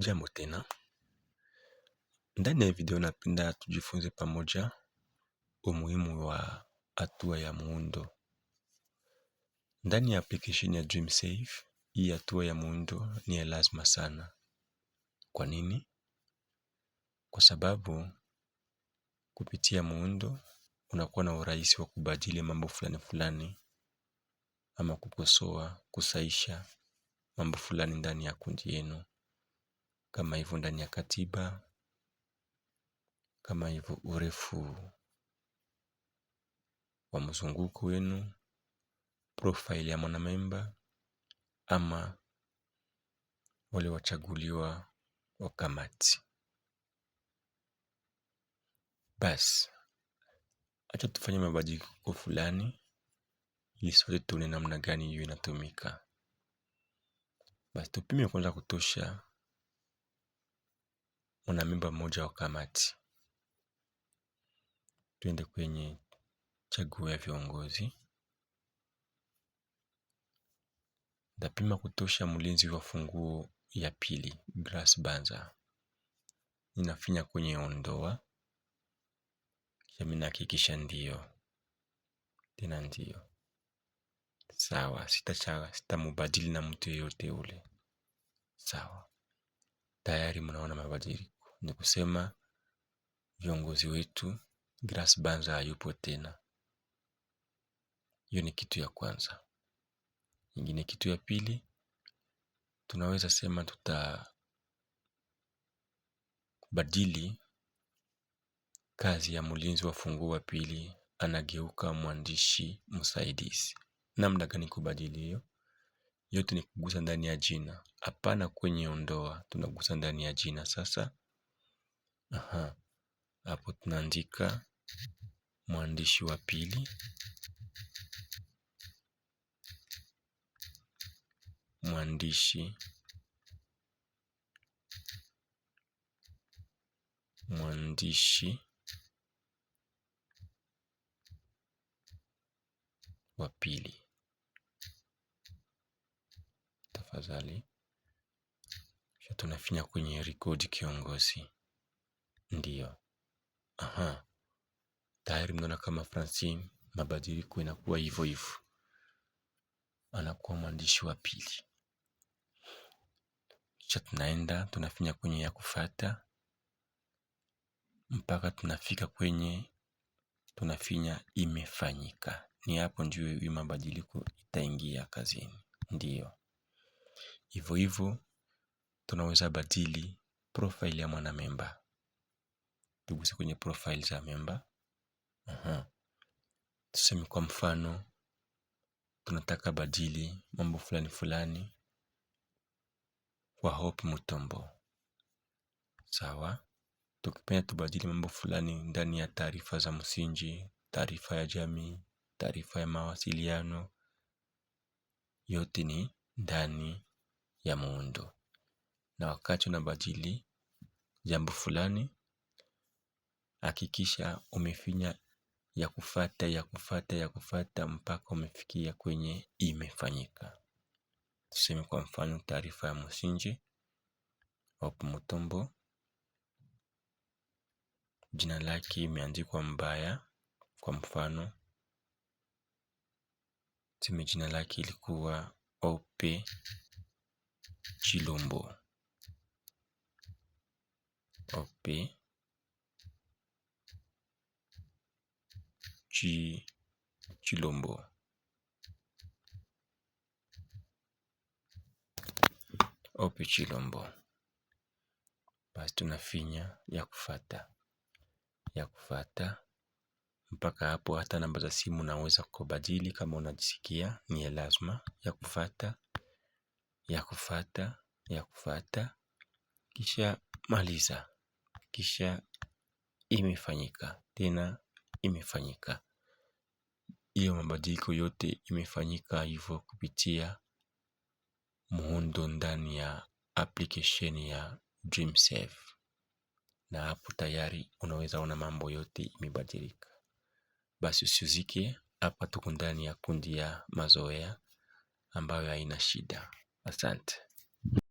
Jambo tena, ndani ya video napenda tujifunze pamoja umuhimu wa hatua ya muundo. Ndani ya application ya DreamSafe, hii hatua ya muundo ni ya lazima sana. Kwa nini? Kwa sababu kupitia muundo unakuwa na urahisi wa kubadili mambo fulani fulani ama kukosoa, kusahisha mambo fulani ndani ya kundi yenu. Kama hivyo ndani ya katiba, kama hivyo urefu wa mzunguko wenu, profile ya mwanamemba ama wale wachaguliwa wa kamati. Basi, acha tufanye mabadiliko fulani ili sote tuone namna gani hiyo inatumika. Basi tupime kwanza kutosha mwanamemba mmoja wa kamati. Tuende kwenye chaguo ya viongozi. Tapima kutosha mlinzi wa funguo ya pili, Grace Banza. Ninafinya kwenye ondoa. Kisha mimi nahakikisha ndio. Tena ndio. Sawa, sitamubadili na mtu yeyote ule. Sawa. Tayari mnaona mabadiliko. Ni kusema viongozi wetu Grace Banza hayupo tena. Hiyo ni kitu ya kwanza. Ingine kitu ya pili, tunaweza sema tutabadili kazi ya mlinzi wa funguo wa pili, anageuka mwandishi msaidizi. Namna gani kubadili hiyo? Yote ni kugusa ndani ya jina. Hapana kwenye ondoa, tunagusa ndani ya jina sasa. Hapo tunaandika mwandishi wa pili. Mwandishi wa pili. Tafadhali. Kisha tunafinya kwenye rekodi kiongozi. Ndio. Tayari mnaona kama Francine mabadiliko inakuwa hivyo hivyo. Anakuwa mwandishi wa pili. Kisha tunaenda, tunafinya kwenye ya kufuata. Mpaka tunafika kwenye tunafinya imefanyika. Ni hapo ndio hiyo mabadiliko itaingia kazini. Ndio. Hivyo hivyo tunaweza badili profile ya mwanamemba. Tuguse kwenye profile za memba. Tuseme kwa mfano tunataka badili mambo fulani fulani kwa Hope Mutombo. Sawa. Tukipenda tubadili mambo fulani ndani ya taarifa za msingi, taarifa ya jamii, taarifa ya mawasiliano, yote ni ndani ya muundo. Na wakati unabadili jambo fulani, hakikisha umefinya ya kufuata mpaka umefikia kwenye imefanyika. Tuseme kwa mfano taarifa ya msingi, Hope Mutombo, jina lake imeandikwa mbaya. Kwa mfano tuseme jina lake ilikuwa Hope Chilombo. Hope Chilombo. Hope Chilombo. Basi tunafinya ya kufuata. Mpaka hapo hata namba za simu naweza kubadili kama unajisikia ni lazima. Ya kufuata. Kisha maliza. Kisha imefanyika. Tena imefanyika. Hiyo mabadiliko yote imefanyika hivyo kupitia muundo ndani ya application ya DreamSafe. Na hapo tayari unaweza ona mambo yote imebadilika. Basi usiuzike, hapa tuko ndani ya kundi ya mazoea ambayo haina shida. Asante.